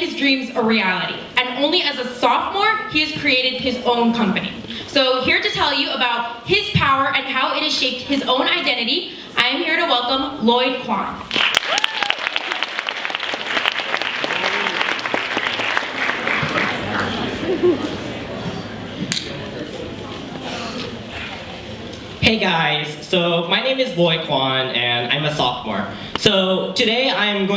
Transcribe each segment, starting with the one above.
his dreams a reality, and only as a sophomore, he has created his own company. So here to tell you about his power and how it has shaped his own identity, I am here to welcome Lloyd Kwan. Hey guys, so my name is Lloyd Kwan and I'm a sophomore. So today I'm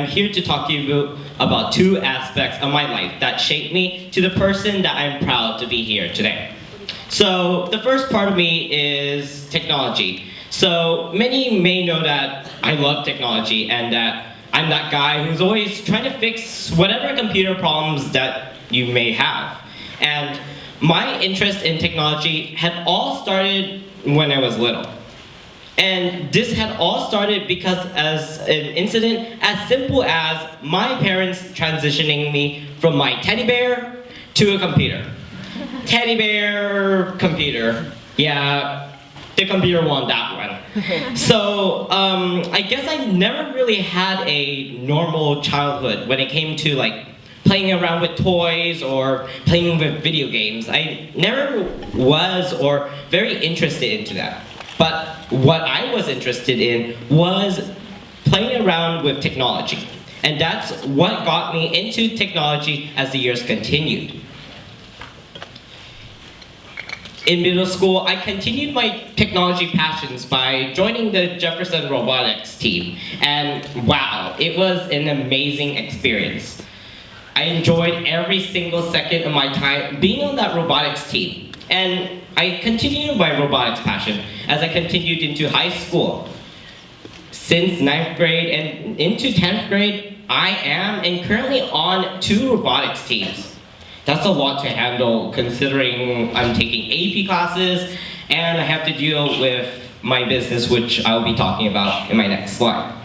here to talk to you about two aspects of my life that shaped me to the person that I'm proud to be here today. So the first part of me is technology. So many may know that I love technology and that I'm that guy who's always trying to fix whatever computer problems that you may have. And my interest in technology had all started when I was little. And this had all started because as an incident as simple as my parents transitioning me from my teddy bear to a computer. Teddy bear, computer. Yeah, the computer won that one. So I guess I never really had a normal childhood when it came to like playing around with toys or playing with video games. I never was or very interested into that. But what I was interested in was playing around with technology. And that's what got me into technology as the years continued. In middle school, I continued my technology passions by joining the Jefferson Robotics team. And wow, it was an amazing experience. I enjoyed every single second of my time being on that robotics team. And I continued my robotics passion as I continued into high school. Since 9th grade and into 10th grade, I am and currently on 2 robotics teams. That's a lot to handle considering I'm taking AP classes and I have to deal with my business, which I'll be talking about in my next slide.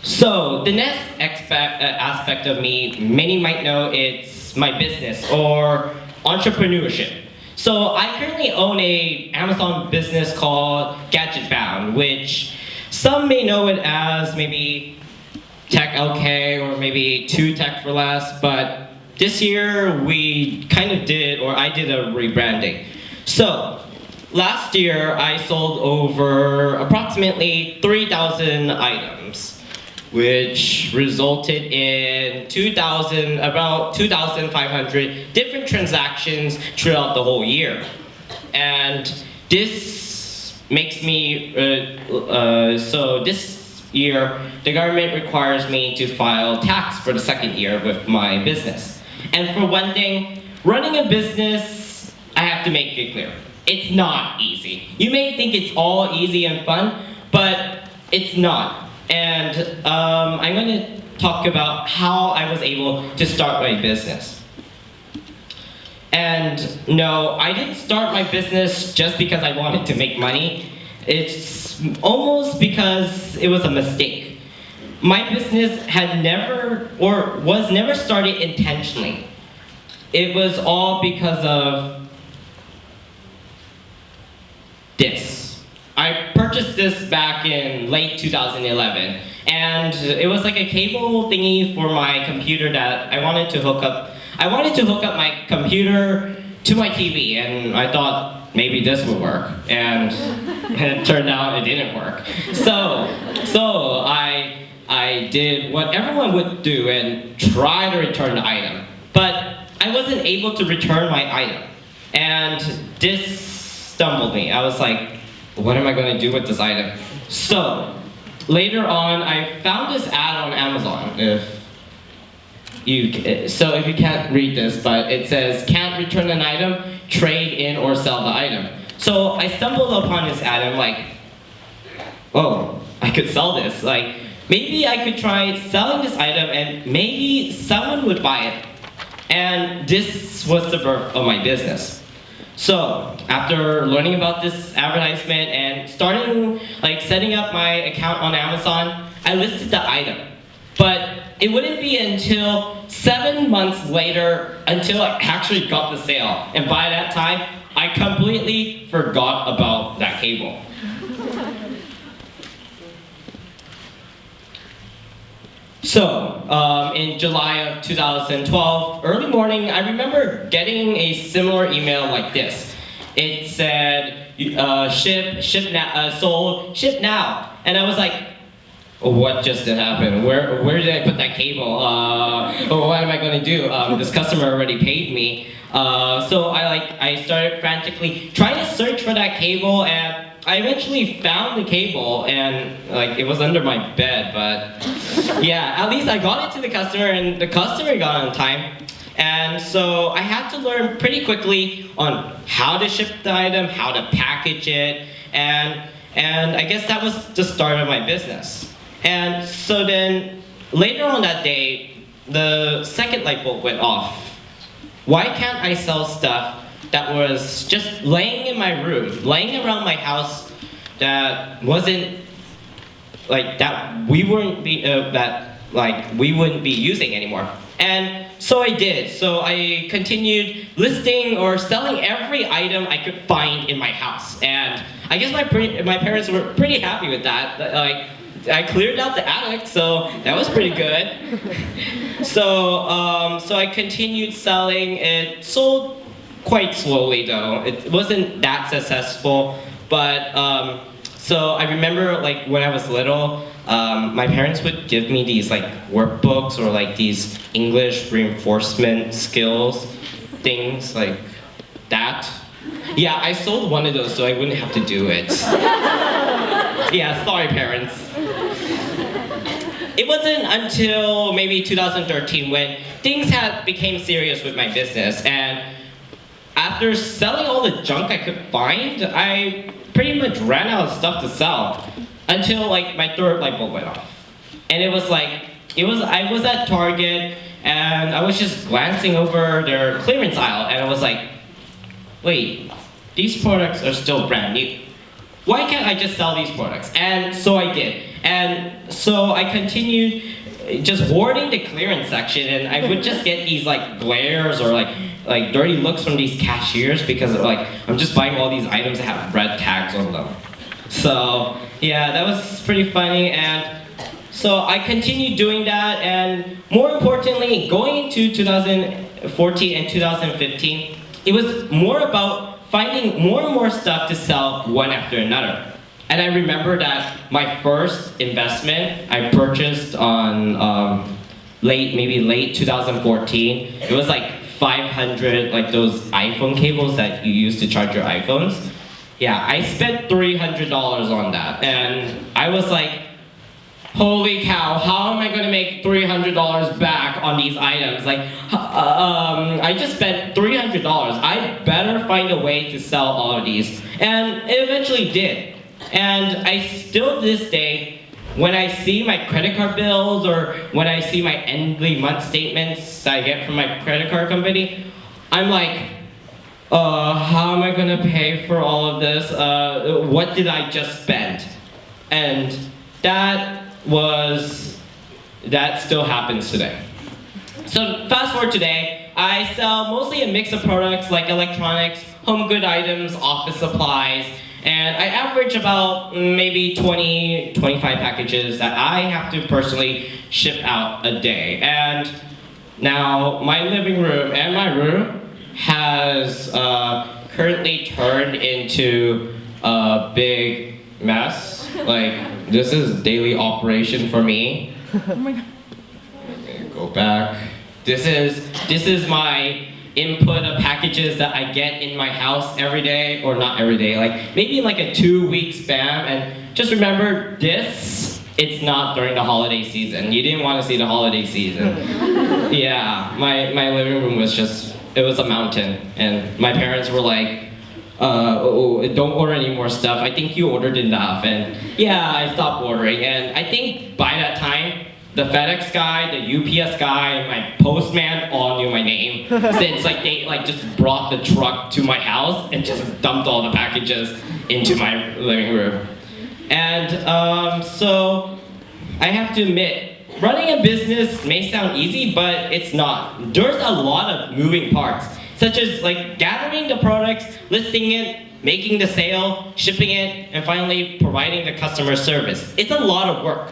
So the next aspect of me, many might know it's my business or entrepreneurship. So I currently own a Amazon business called Gadget Bound, which some may know it as maybe Tech LK or maybe 2 Tech for Less, but this year we kind of did, or I did a rebranding. So last year I sold over approximately 3,000 items, which resulted in about 2,500 different transactions throughout the whole year. And this makes me, so this year, the government requires me to file tax for the second year with my business. And for one thing, running a business, I have to make it clear, it's not easy. You may think it's all easy and fun, but it's not. And I'm going to talk about how I was able to start my business. And no, I didn't start my business just because I wanted to make money. It's almost because it was a mistake. My business had never, or was never started intentionally. It was all because of this. I purchased this back in late 2011, and it was like a cable thingy for my computer that I wanted to hook up. I wanted to hook up my computer to my TV, and I thought maybe this would work, and it turned out it didn't work. So I did what everyone would do and try to return the item, but I wasn't able to return my item, and this stumbled me. I was like, what am I going to do with this item? So later on, I found this ad on Amazon. If you can't read this, but it says, can't return an item, trade in or sell the item. So I stumbled upon this ad and I'm like, oh, I could sell this. Like, maybe I could try selling this item and maybe someone would buy it. And this was the birth of my business. So after learning about this advertisement and setting up my account on Amazon, I listed the item. But it wouldn't be until 7 months later until I actually got the sale. And by that time, I completely forgot about that cable. So, in July of 2012, early morning, I remember getting a similar email like this. It said, ship now, sold, ship now. And I was like, what just happened? Where did I put that cable? What am I going to do? This customer already paid me. So I started frantically trying to search for that cable, and I eventually found the cable, and it was under my bed, but yeah, at least I got it to the customer, and the customer got it on time. And so I had to learn pretty quickly on how to ship the item, how to package it, and I guess that was the start of my business. And so then later on that day, the second light bulb went off. Why can't I sell stuff that was just laying in my room, laying around my house, that wasn't that we wouldn't be we wouldn't be using anymore? And so I did. So I continued listing or selling every item I could find in my house, and I guess my parents were pretty happy with that. I cleared out the attic, so that was pretty good. So I continued selling. It sold quite slowly though. It wasn't that successful, but so I remember when I was little, my parents would give me these workbooks or these English reinforcement skills things like that. Yeah, I sold one of those so I wouldn't have to do it. Yeah, sorry parents. It wasn't until maybe 2013 when things became serious with my business, and after selling all the junk I could find, I pretty much ran out of stuff to sell until my third light bulb went off. And I was at Target, and I was just glancing over their clearance aisle, and I was like, wait, these products are still brand new. Why can't I just sell these products? And so I did. And so I continued just hoarding the clearance section, and I would just get these glares or dirty looks from these cashiers because I'm just buying all these items that have red tags on them. So yeah, that was pretty funny, and so I continued doing that, and more importantly, going into 2014 and 2015, it was more about finding more and more stuff to sell one after another. And I remember that my first investment I purchased on late 2014. It was 500 those iPhone cables that you use to charge your iPhones. Yeah, I spent $300 on that, and I was like, holy cow, how am I going to make $300 back on these items? I just spent $300. I better find a way to sell all of these. And it eventually did. And I still, this day, when I see my credit card bills or when I see my end-of-the month statements I get from my credit card company, I'm like, how am I going to pay for all of this? What did I just spend? And that still happens today. So fast forward today, I sell mostly a mix of products like electronics, home good items, office supplies, and I average about maybe 20, 25 packages that I have to personally ship out a day. And now my living room and my room has currently turned into a big mess. This is daily operation for me. Oh my God. Go back. This is my input of packages that I get in my house every day, or not every day, maybe a 2-week span. And just remember, it's not during the holiday season. You didn't want to see the holiday season. Yeah, my living room was it was a mountain, and my parents were like, don't order any more stuff. I think you ordered enough. And yeah, I stopped ordering. And I think by that time, the FedEx guy, the UPS guy, and my postman all knew my name. Since they just brought the truck to my house and just dumped all the packages into my living room. And so I have to admit, running a business may sound easy, but it's not. There's a lot of moving parts, such as gathering the products, listing it, making the sale, shipping it, and finally providing the customer service. It's a lot of work.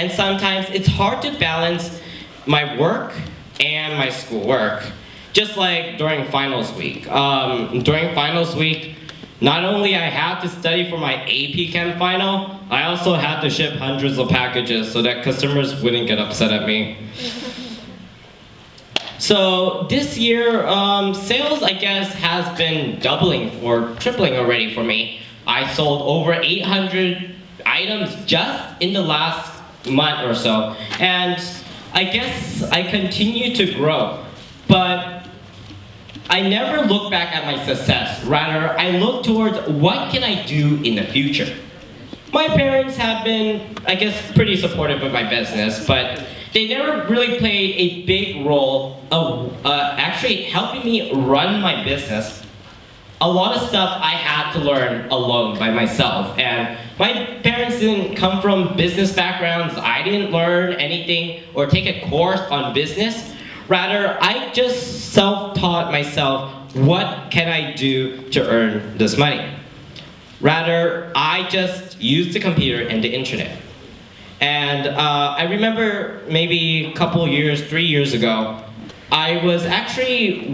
and sometimes it's hard to balance my work and my schoolwork. Just like during finals week. During finals week, not only I had to study for my AP Chem final, I also had to ship hundreds of packages so that customers wouldn't get upset at me. So this year, sales, I guess, has been doubling or tripling already for me. I sold over 800 items just in the last month or so. And I guess I continue to grow. But I never look back at my success. Rather, I look towards what can I do in the future. My parents have been, I guess, pretty supportive of my business, but they never really played a big role of actually helping me run my business. A lot of stuff I had to learn alone by myself, and my parents didn't come from business backgrounds. I didn't learn anything or take a course on business. Rather, I just self-taught myself, what can I do to earn this money? Rather, I just used the computer and the internet. And I remember maybe a couple years, 3 years ago, I was actually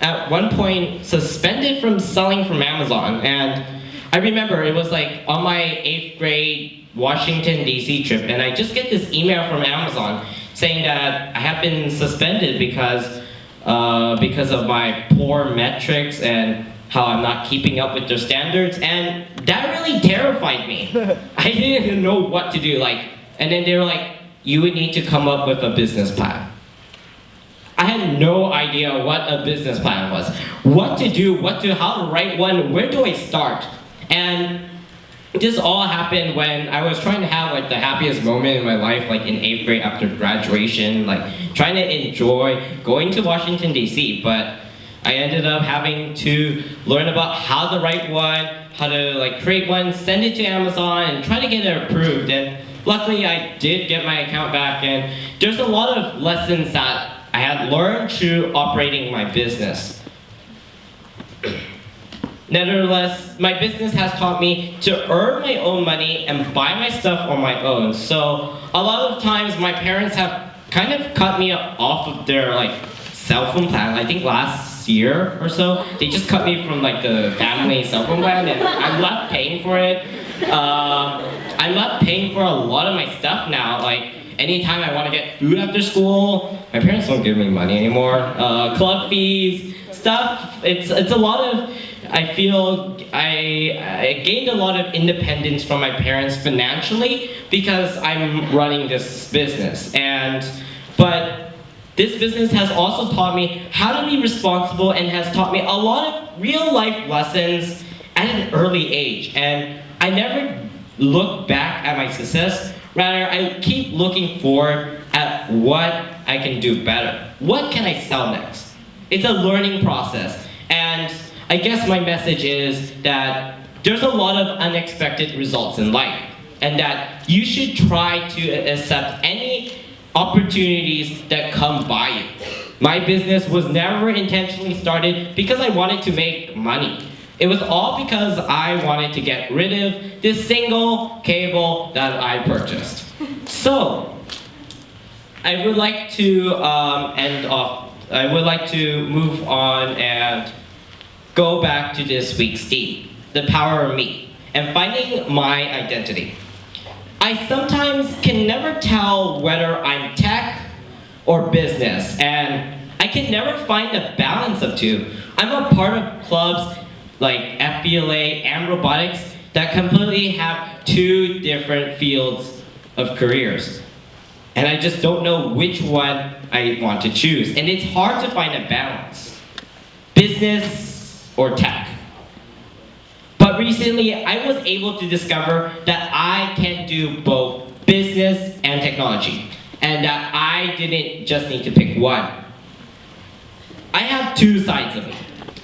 at one point suspended from selling from Amazon. And I remember it was like on my 8th grade Washington DC trip, and I just get this email from Amazon saying that I have been suspended because of my poor metrics and how I'm not keeping up with their standards, and that really terrified me. I didn't even know what to do, and then they were like, you would need to come up with a business plan. I had no idea what a business plan was. What to do, how to write one, where do I start? And this all happened when I was trying to have the happiest moment in my life, in 8th grade after graduation, trying to enjoy going to Washington DC, but I ended up having to learn about how to write one, how to create one, send it to Amazon, and try to get it approved. And luckily I did get my account back, and there's a lot of lessons that I had learned through operating my business. Nevertheless, my business has taught me to earn my own money and buy my stuff on my own. So a lot of times my parents have kind of cut me off of their cell phone plan. I think last year or so, they just cut me from the family cell phone plan, and I'm left paying for it. I'm left paying for a lot of my stuff now. Anytime I want to get food after school, my parents don't give me money anymore. Club fees, stuff. It's a lot of. I feel I gained a lot of independence from my parents financially because I'm running this business. But this business has also taught me how to be responsible and has taught me a lot of real life lessons at an early age. And I never look back at my success. Rather, I keep looking forward at what I can do better. What can I sell next? It's a learning process. And I guess my message is that there's a lot of unexpected results in life, and that you should try to accept any opportunities that come by you. My business was never intentionally started because I wanted to make money. It was all because I wanted to get rid of this single cable that I purchased. So, I would like to move on and go back to this week's theme, the power of me, and finding my identity. I sometimes can never tell whether I'm tech or business, and I can never find a balance of two. I'm a part of clubs like FBLA and robotics that completely have two different fields of careers. And I just don't know which one I want to choose. And it's hard to find a balance. Business or tech. But recently, I was able to discover that I can do both business and technology, and that I didn't just need to pick one. I have two sides of me,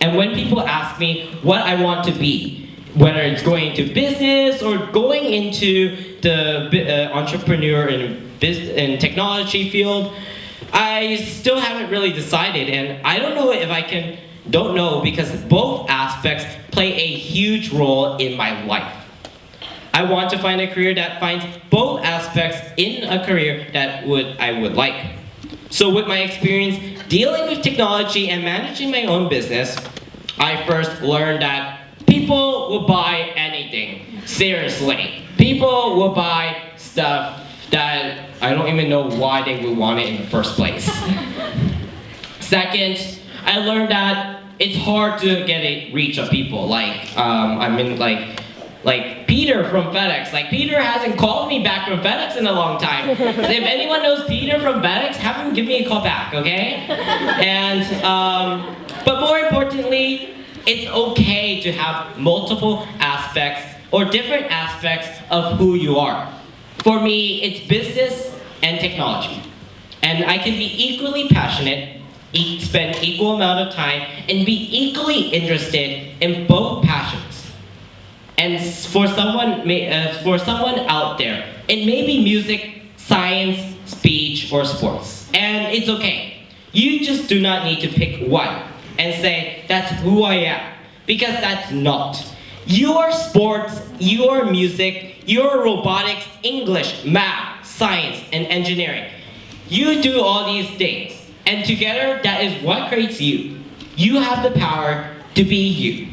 and when people ask me what I want to be, whether it's going into business or going into the entrepreneur and technology field, I still haven't really decided, and I don't know if I can. Don't know because both aspects play a huge role in my life. I want to find a career that finds both aspects in a career that I would like. So with my experience dealing with technology and managing my own business, I first learned that people will buy anything. Seriously. People will buy stuff that I don't even know why they would want it in the first place. Second, I learned that it's hard to get a reach of people. Like Peter from FedEx. Like Peter hasn't called me back from FedEx in a long time. So if anyone knows Peter from FedEx, have him give me a call back, okay? And but more importantly, it's okay to have multiple aspects or different aspects of who you are. For me, it's business and technology. And I can be equally passionate, spend equal amount of time, and be equally interested in both passions. And for someone out there, it may be music, science, speech, or sports. And it's okay. You just do not need to pick one and say, that's who I am. Because that's not. Your sports, your music, your robotics, English, math, science, and engineering. You do all these things. And together, that is what creates you. You have the power to be you.